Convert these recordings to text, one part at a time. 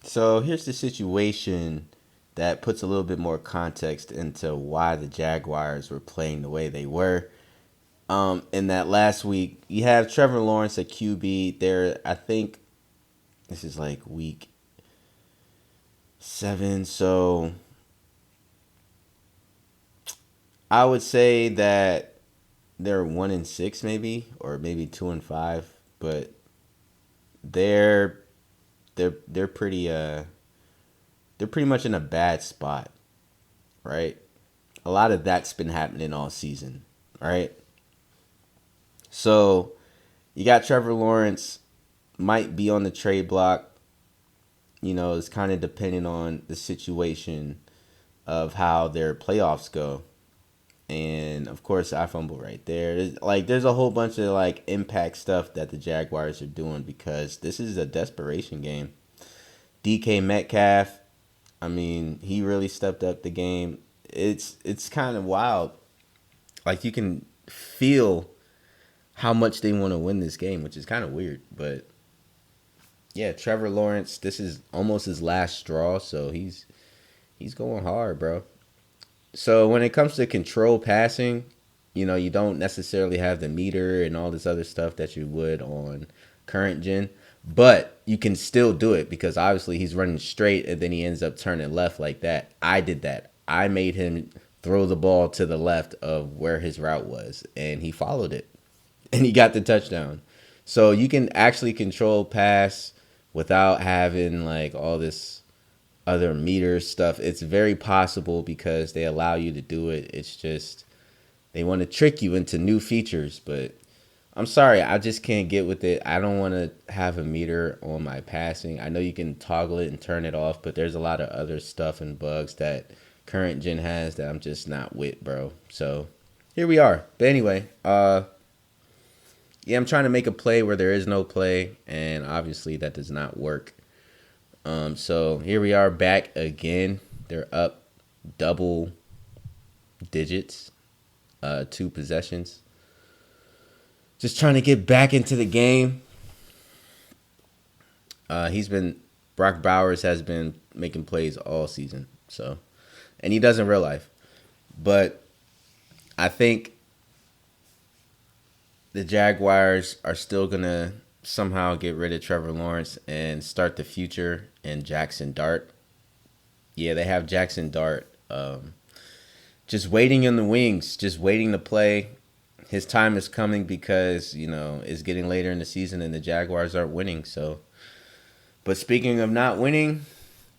So here's the situation that puts a little bit more context into why the Jaguars were playing the way they were. In that last week, you have Trevor Lawrence at QB. There, I think this is like week 7. So I would say that they're 1-6 maybe, or maybe 2-5, but they're they're pretty they're pretty much in a bad spot, right? A lot of that's been happening all season, right? So you got Trevor Lawrence might be on the trade block. It's kind of depending on the situation of how their playoffs go. And of course, I fumble right there. There's a whole bunch of impact stuff that the Jaguars are doing because this is a desperation game. DK Metcalf, I mean, he really stepped up the game. It's kind of wild. You can feel how much they want to win this game, which is kind of weird. But yeah, Trevor Lawrence, this is almost his last straw, so he's going hard, bro. So when it comes to control passing, you don't necessarily have the meter and all this other stuff that you would on current gen, but you can still do it because obviously he's running straight and then he ends up turning left like that. I did that. I made him throw the ball to the left of where his route was, and he followed it, and he got the touchdown. So you can actually control pass without having all this other meter stuff. It's very possible because they allow you to do it. It's just they want to trick you into new features, but I'm sorry, I just can't get with it. I don't want to have a meter on my passing. I know you can toggle it and turn it off, but there's a lot of other stuff and bugs that current gen has that I'm just not with, bro. So here we are. But anyway, yeah, I'm trying to make a play where there is no play, and obviously that does not work. So here we are back again. They're up double digits, 2 possessions. Just trying to get back into the game. Brock Bowers has been making plays all season. So, and he does in real life. But I think the Jaguars are still going to somehow get rid of Trevor Lawrence and start the future in Jackson Dart. Yeah, they have Jackson Dart just waiting in the wings, just waiting to play. His time is coming because, it's getting later in the season and the Jaguars aren't winning. So, but speaking of not winning,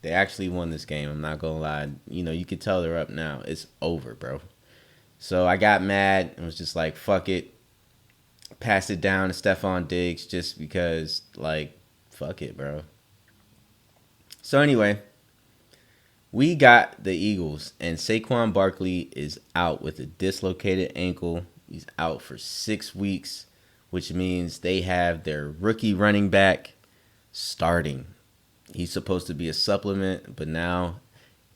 they actually won this game. I'm not going to lie. You could tell they're up now. It's over, bro. So I got mad and was just like, fuck it. Passed it down to Stephon Diggs just because, fuck it, bro. So anyway, we got the Eagles, and SAQUAN Barkley is out with a dislocated ankle. He's out for 6 weeks, which means they have their rookie running back starting. He's supposed to be a supplement, but now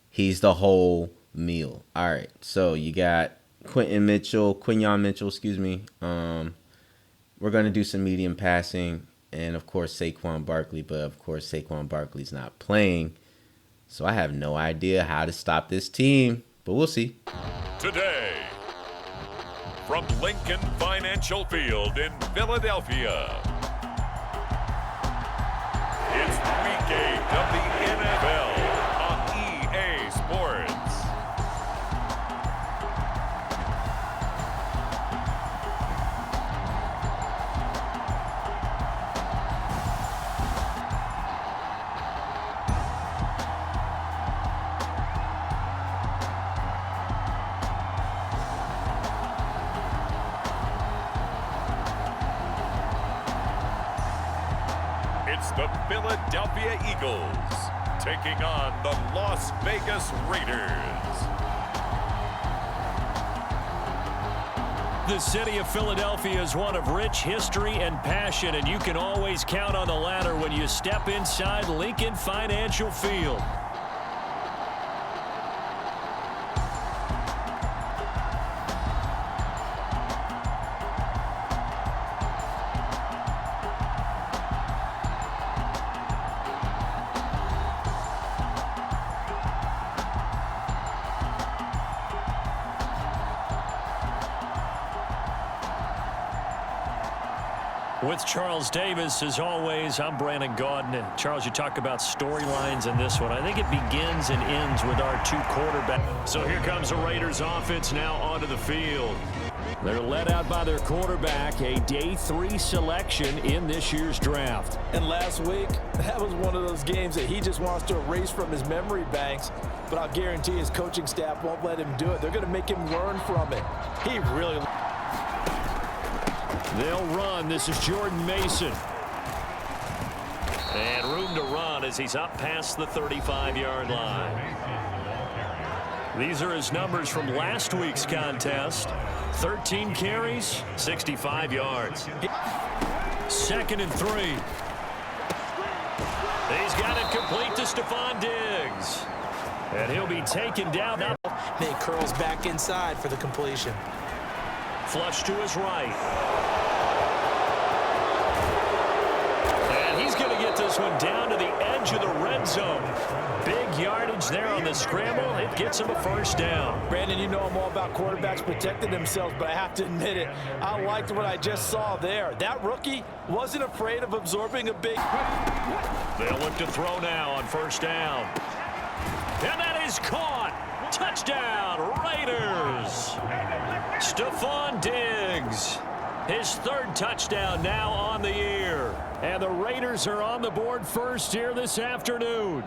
he's the whole meal. All right, so you got Quinyon Mitchell, excuse me. We're going to do some medium passing, and of course SAQUAN Barkley, but of course SAQUAN Barkley's not playing, so I have no idea how to stop this team, but we'll see. Today, from Lincoln Financial Field in Philadelphia, it's Week 8 of the NFL on EA Sports. It's the Philadelphia Eagles taking on the Las Vegas Raiders. The city of Philadelphia is one of rich history and passion, and you can always count on the latter when you step inside Lincoln Financial Field. With Charles Davis, as always, I'm Brandon Gaudin. And Charles, you talk about storylines in this one. I think it begins and ends with our two quarterbacks. So here comes the Raiders offense now onto the field. They're led out by their quarterback, a day 3 selection in this year's draft. And last week, that was one of those games that he just wants to erase from his memory banks. But I'll guarantee his coaching staff won't let him do it. They're going to make him learn from it. He really... They'll run. This is Jordan Mason. And room to run as he's up past the 35-yard line. These are his numbers from last week's contest. 13 carries, 65 yards. 2nd and 3. He's got it complete to Stephon Diggs. And he'll be taken down. He curls back inside for the completion. Flush to his right. And he's going to get this one down to the edge of the red zone. Big yardage there on the scramble. It gets him a first down. Brandon, you know I'm all about quarterbacks protecting themselves, but I have to admit it. I liked what I just saw there. That rookie wasn't afraid of absorbing a big... They'll look to throw now on first down. And that is caught. Touchdown, Raiders. Stephon Diggs. His 3rd touchdown now on the year. And the Raiders are on the board first here this afternoon.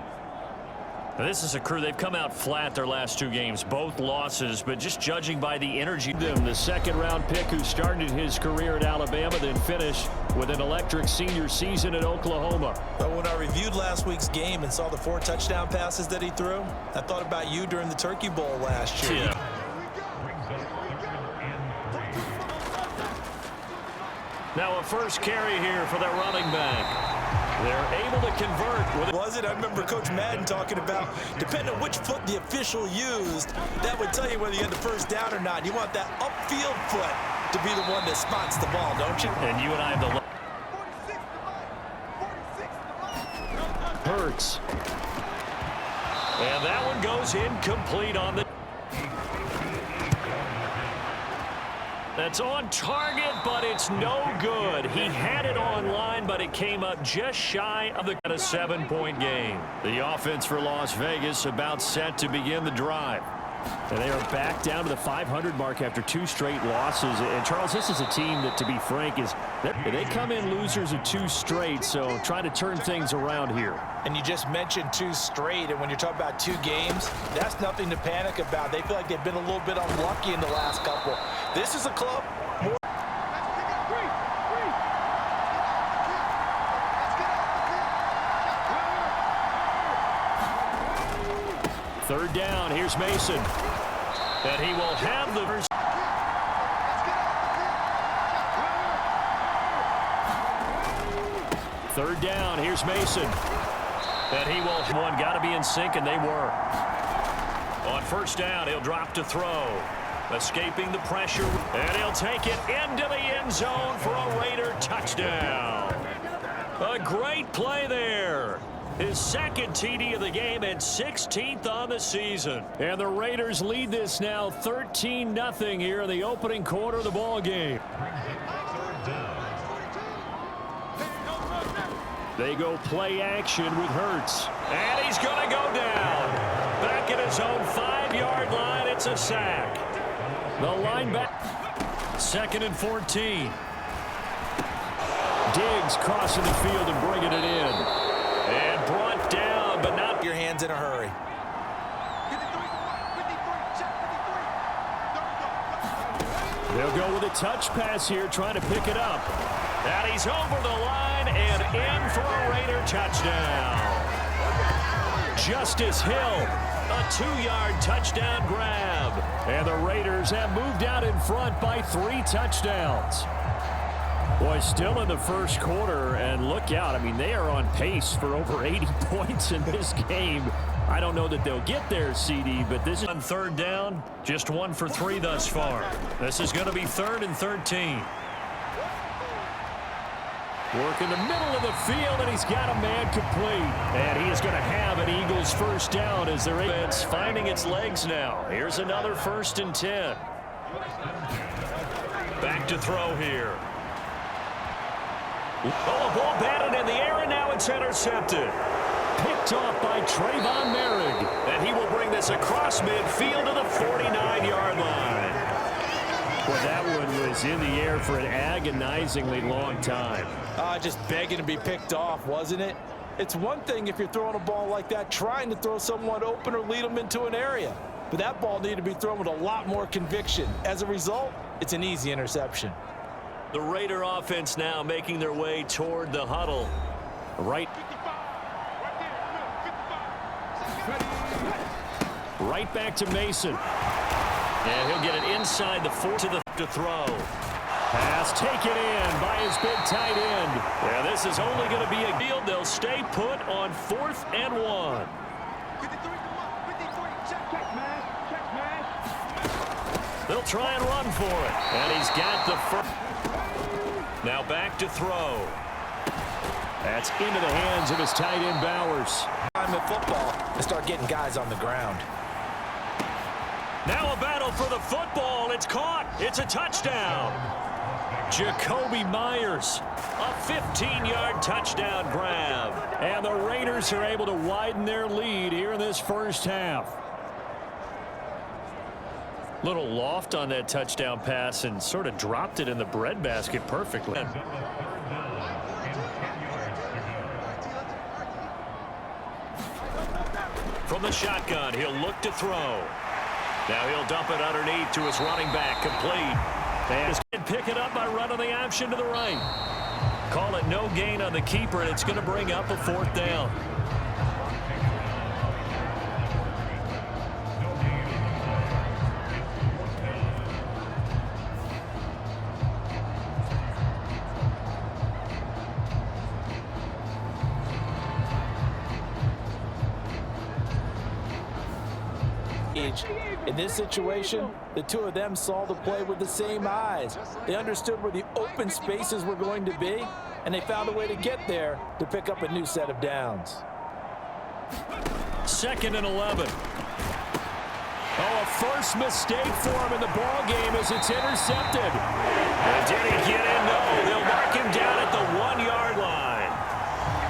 Now, this is a crew. They've come out flat their last 2 games, both losses, but just judging by the energy. The 2nd-round pick who started his career at Alabama, then finished with an electric senior season at Oklahoma. But when I reviewed last week's game and saw the 4 touchdown passes that he threw, I thought about you during the Turkey Bowl last year. Yeah. Now a first carry here for the running back. They're able to convert with it. Was it? I remember Coach Madden talking about, depending on which foot the official used, that would tell you whether you had the first down or not. You want that upfield foot to be the one that spots the ball, don't you? And you and I have the... Hurts. And that one goes incomplete on the... That's on target, but it's no good. He had it online, but it came up just shy of a 7-point game. The offense for Las Vegas about set to begin the drive. And they are back down to the 500 mark after 2 straight losses. And, Charles, this is a team that, to be frank, they come in losers of 2 straight, so trying to turn things around here. And you just mentioned 2 straight, and when you're talking about 2 games, that's nothing to panic about. They feel like they've been a little bit unlucky in the last couple. This is a club more... Third down, here's Mason. And he will have the first. Third down, here's Mason. And he will... One got to be in sync, and they were. On first down, he'll drop to throw. Escaping the pressure, and he'll take it into the end zone for a Raider touchdown. A great play there. His 2nd TD of the game and 16th on the season. And the Raiders lead this now 13-0 here in the opening quarter of the ball game. They go play action with Hurts. And he's going to go down. Back at his own 5-yard line, it's a sack. The linebacker. 2nd and 14. Diggs crossing the field and bringing it in. And brought down, but not... Your hands in a hurry. They'll go with a touch pass here, trying to pick it up. And he's over the line and in for a Raider touchdown. Justice Hill, a 2-yard touchdown grab. And the Raiders have moved out in front by 3 touchdowns. Boy, still in the first quarter, and look out. I mean, they are on pace for over 80 points in this game. I don't know that they'll get there, CD, but this is on third down. Just 1 for 3 thus far. This is going to be 3rd and 13. Work in the middle of the field, and he's got a man complete. And he is going to have an Eagles first down as their offense finding its legs now. Here's another 1st and 10. Back to throw here. Oh, a ball batted in the air, and now it's intercepted. Picked off by Trayvon Merrick. And he will bring this across midfield to the 49-yard line. Well, that one was in the air for an agonizingly long time. Just begging to be picked off, wasn't it? It's one thing if you're throwing a ball like that, trying to throw someone open or lead them into an area. But that ball needed to be thrown with a lot more conviction. As a result, it's an easy interception. The Raider offense now making their way toward the huddle. Right back to Mason. And he'll get it inside the 4 to throw. Pass taken in by his big tight end. Yeah, this is only going to be a field. They'll stay put on 4th and 1. They'll try and run for it. And he's got the first. Now back to throw. That's into the hands of his tight end, Bowers. Time in football to start getting guys on the ground. Now a battle for the football. It's caught. It's a touchdown. Jacoby Myers, a 15-yard touchdown grab. And the Raiders are able to widen their lead here in this first half. Little loft on that touchdown pass and sort of dropped it in the breadbasket perfectly. From the shotgun, he'll look to throw. Now he'll dump it underneath to his running back, complete. And pick it up by running the option to the right. Call it no gain on the keeper, and it's going to bring up a 4th down. In this situation, the two of them saw the play with the same eyes. They understood where the open spaces were going to be, and they found a way to get there to pick up a new set of downs. 2nd and 11. Oh, a first mistake for him in the ball game as it's intercepted. And did he get in? No, they'll mark him down at the 1-yard line.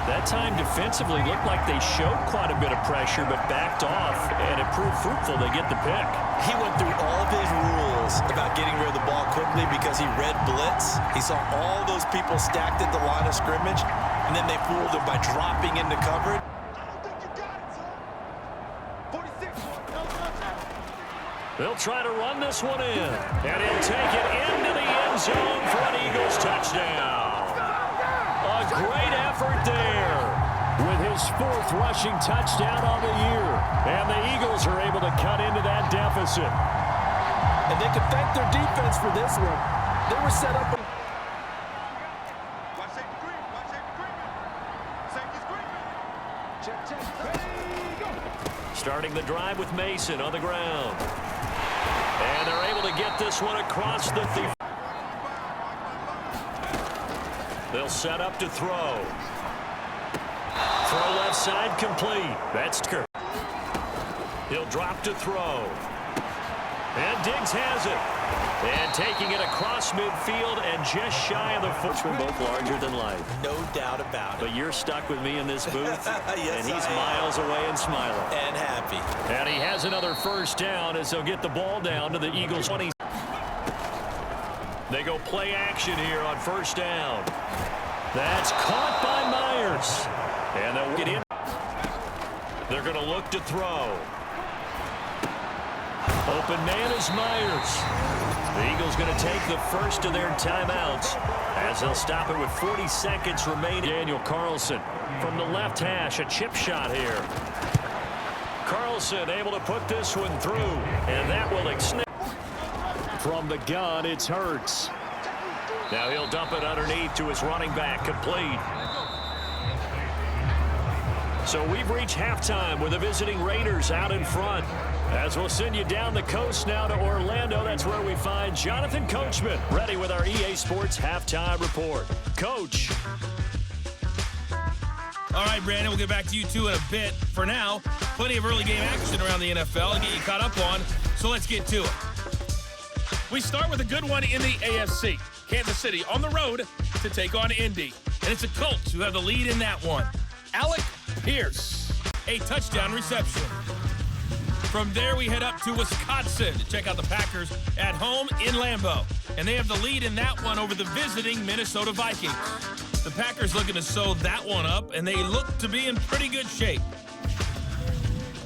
That time defensively looked like they showed quite a bit of pressure but backed off, and it proved fruitful. They get the pick. He went through all of his rules about getting rid of the ball quickly because he read blitz. He saw all those people stacked at the line of scrimmage, and then they fooled him by dropping into coverage. They'll try to run this one in, and he'll take it into the end zone for an Eagles touchdown. A great effort there. With his 4th rushing touchdown on the year. And the Eagles are able to cut into that deficit. And they can thank their defense for this one. They were set up. Starting the drive with Mason on the ground. And they're able to get this one across the field. They'll set up to throw. Throw left side complete. That's Kirk. He'll drop to throw. And Diggs has it. And taking it across midfield and just shy of the footman, both larger than life. No doubt about it. But you're stuck with me in this booth, Yes, and he's miles away and smiling. And happy. And he has another first down as they'll get the ball down to the Eagles' 20. They go play action here on 1st down. That's caught by Myers. And they'll get in. They're going to look to throw. Open man is Myers. The Eagles going to take the first of their timeouts as they'll stop it with 40 seconds remaining. Daniel Carlson from the left hash, a chip shot here. Carlson able to put this one through, and that will extend. From the gun, it's Hurts. Now he'll dump it underneath to his running back, complete. So we've reached halftime with the visiting Raiders out in front. As we'll send you down the coast now to Orlando, that's where we find Jonathan Coachman ready with our EA Sports Halftime Report. Coach. All right, Brandon, we'll get back to you, too, in a bit. For now, plenty of early game action around the NFL to get you caught up on, so let's get to it. We start with a good one in the AFC. Kansas City on the road to take on Indy. and it's the Colts who have the lead in that one. Alec Pierce, a touchdown reception. From there, we head up to Wisconsin to check out the Packers at home in Lambeau, and they have the lead in that one over the visiting Minnesota Vikings. The Packers looking to sew that one up, and they look to be in pretty good shape.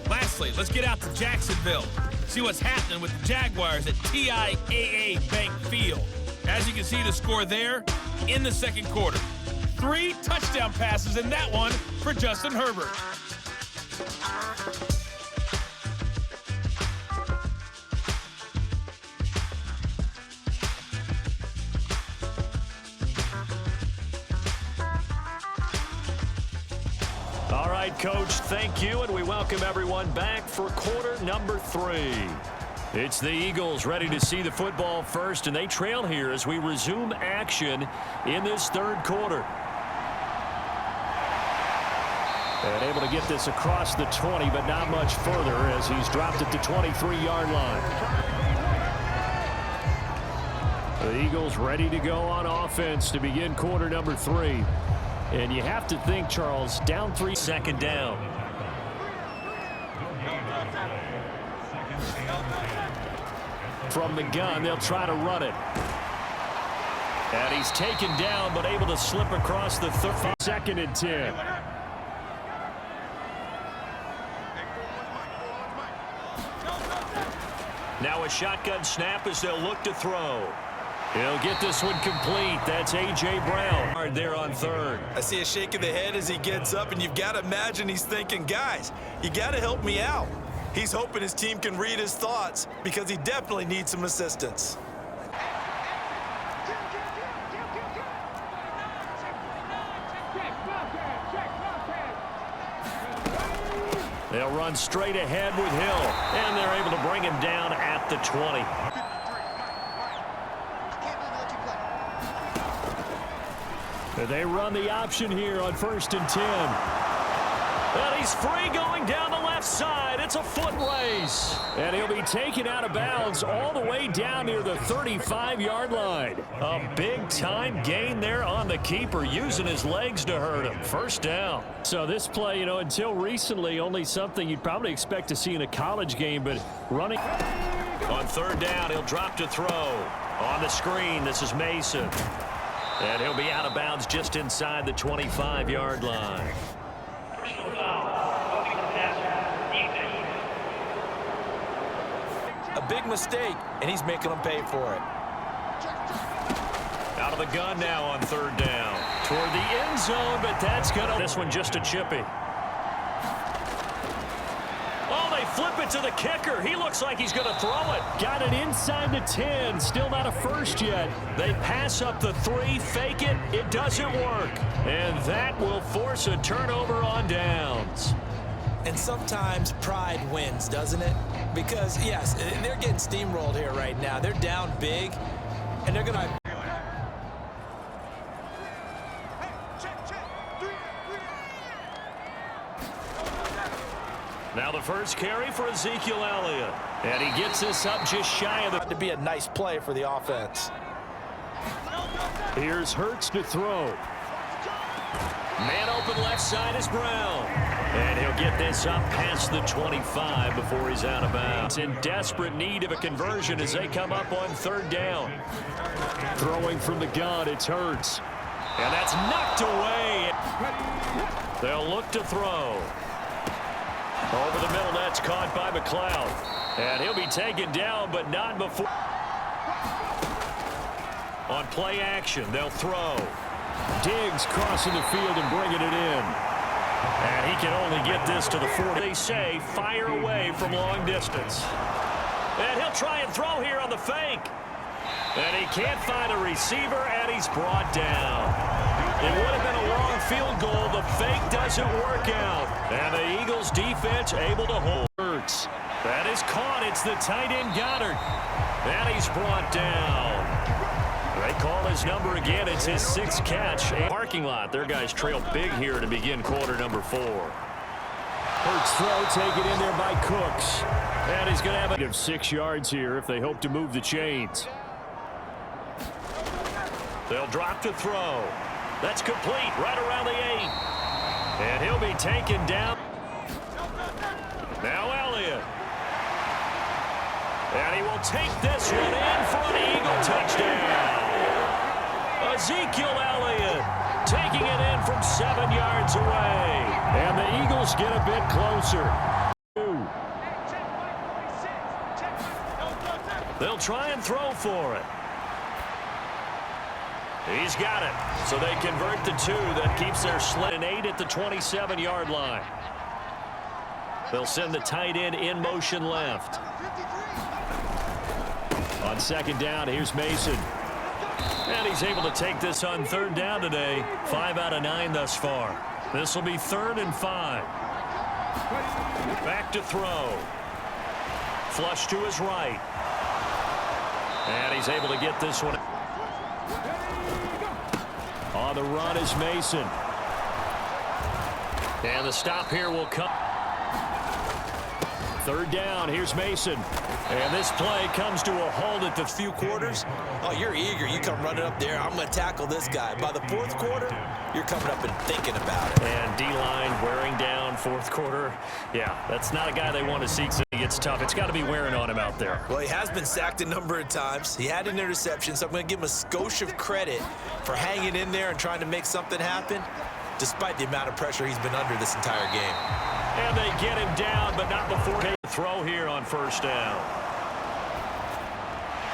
Lastly, let's get out to Jacksonville, see what's happening with the Jaguars at TIAA Bank Field. As you can see, the score there in the second quarter. 3 touchdown passes in that one for Justin Herbert. All right, Coach, thank you, and we welcome everyone back for quarter number 3. It's the Eagles ready to see the football first, and they trail here as we resume action in this third quarter. And able to get this across the 20, but not much further as he's dropped at the 23-yard line. The Eagles ready to go on offense to begin quarter number 3. And you have to think, Charles, down 3, second down. From the gun, they'll try to run it. And he's taken down, but able to slip across the 2nd and 10. Now a shotgun snap as they'll look to throw. He'll get this one complete. That's A.J. Brown there on 3rd. I see a shake of the head as he gets up, and you've got to imagine he's thinking, guys, you got to help me out. He's hoping his team can read his thoughts because he definitely needs some assistance. They'll run straight ahead with Hill, and they're able to bring him down at the 20. They run the option here on 1st and 10. And he's free going down the left side. It's a foot race. And he'll be taken out of bounds all the way down near the 35-yard line. A big-time gain there on the keeper, using his legs to hurt him. First down. So this play, until recently, only something you'd probably expect to see in a college game, but running. On 3rd down, he'll drop to throw. On the screen, this is Mason. And he'll be out of bounds just inside the 25-yard line. A big mistake, and he's making them pay for it. Out of the gun now on 3rd down. Toward the end zone, but that's going to... This one just a chippy. Oh, they flip it to the kicker. He looks like he's going to throw it. Got it inside the 10. Still not a first yet. They pass up the 3, fake it. It doesn't work. And that will force a turnover on downs. And sometimes pride wins, doesn't it? Because, yes, they're getting steamrolled here right now. They're down big, and they're going to... Now the first carry for Ezekiel Elliott. And he gets this up just shy of the... To be a nice play for the offense. Here's Hurts to throw. Man open left side is Brown. And he'll get this up past the 25 before he's out of bounds. In desperate need of a conversion as they come up on 3rd down. Throwing from the gun, it's Hurts. And that's knocked away. They'll look to throw. Over the middle, that's caught by McLeod. And he'll be taken down, but not before. On play action, they'll throw. Diggs crossing the field and bringing it in. And he can only get this to the 40. They say fire away from long distance. And he'll try and throw here on the fake. And he can't find a receiver, and he's brought down. It would have been a long field goal. The fake doesn't work out. And the Eagles defense able to hold. That is caught. It's the tight end Goddard. And he's brought down. They call his number again. It's his 6th catch. Parking lot. Their guys trail big here to begin quarter number 4. Hurts throw taken in there by Cooks. And he's going to have 6 yards here if they hope to move the chains. They'll drop to throw. That's complete right around the 8. And he'll be taken down. Now Elliott. And he will take this one in for an Eagle touchdown. Ezekiel Elliott taking it in from 7 yards away. And the Eagles get a bit closer. They'll try and throw for it. He's got it. So they convert the 2. That keeps their slit an 8 at the 27-yard line. They'll send the tight end in motion left. On second down, here's Mason. And he's able to take this on third down today. 5 out of 9 thus far. This will be 3rd and 5. Back to throw. Flush to his right. And he's able to get this one. On the run is Mason. And the stop here will come. Third down, here's Mason. And this play comes to a halt at the few quarters. Oh, you're eager. You come running up there. I'm going to tackle this guy. By the 4th quarter, you're coming up and thinking about it. And D-line wearing down 4th quarter. Yeah, that's not a guy they want to see. It's tough. It's got to be wearing on him out there. Well, he has been sacked a number of times. He had an interception, so I'm going to give him a skosh of credit for hanging in there and trying to make something happen, despite the amount of pressure he's been under this entire game. And they get him down, but not before they throw here on first down.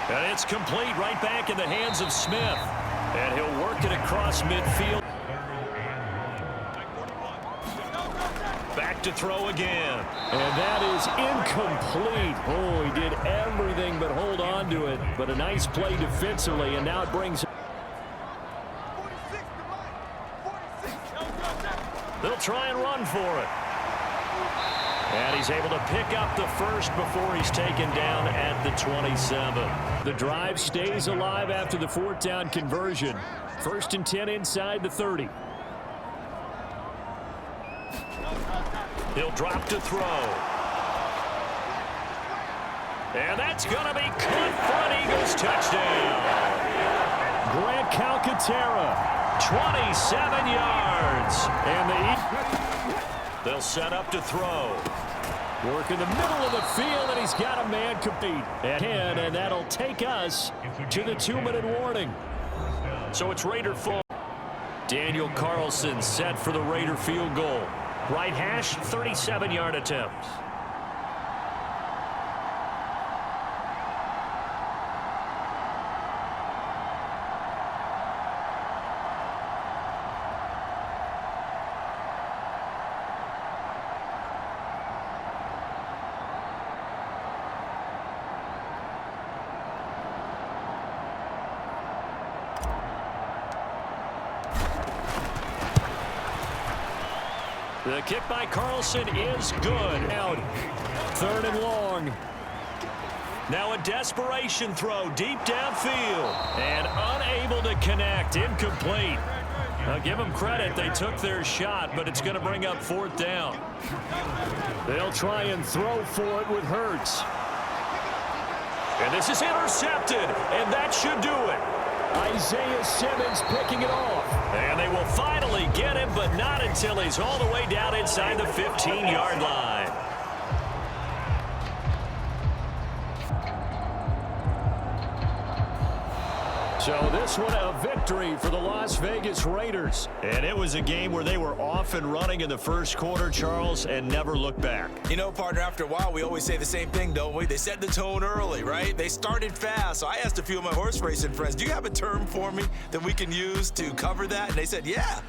And it's complete right back in the hands of Smith. And he'll work it across midfield. Back to throw again. And that is incomplete. Oh, he did everything but hold on to it. But a nice play defensively, and now it brings... They'll try and run for it. And he's able to pick up the first before he's taken down at the 27. The drive stays alive after the 4th down conversion. 1st and 10 inside the 30. He'll drop to throw. And that's going to be caught for an Eagles touchdown. Grant Calcaterra. 27 yards. And they'll set up to throw. Work in the middle of the field, and he's got a man complete. And that'll take us to the 2-minute warning. So it's Raider full. Daniel Carlson set for the Raider field goal. Right hash, 37-yard attempt. The kick by Carlson is good. Out. 3rd and long. Now a desperation throw deep downfield. And unable to connect. Incomplete. Now give them credit. They took their shot, but it's going to bring up 4th down. They'll try and throw for it with Hurts. And this is intercepted. And that should do it. Isaiah Simmons picking it off. And they will finally get him, but not until he's all the way down inside the 15-yard line. So this one a victory for the Las Vegas Raiders. And it was a game where they were off and running in the first quarter, Charles, and never looked back. You know, partner, after a while, we always say the same thing, don't we? They set the tone early, right? They started fast. So I asked a few of my horse racing friends, do you have a term for me that we can use to cover that? And they said, yeah.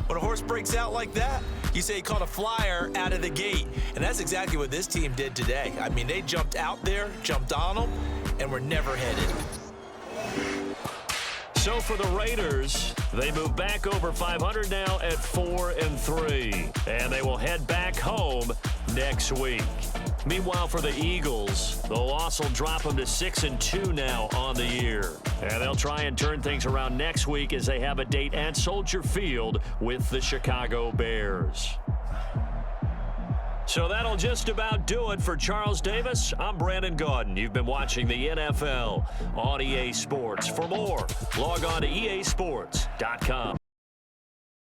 When a horse breaks out like that, you say he caught a flyer out of the gate. And that's exactly what this team did today. I mean, they jumped out there, jumped on them, and were never headed. So for the Raiders, they move back over 500 now at 4-3. And they will head back home next week. Meanwhile, for the Eagles, the loss will drop them to 6-2 now on the year. And they'll try and turn things around next week as they have a date at Soldier Field with the Chicago Bears. So that'll just about do it for Charles Davis. I'm Brandon Gaudin. You've been watching the NFL on EA Sports. For more, log on to easports.com.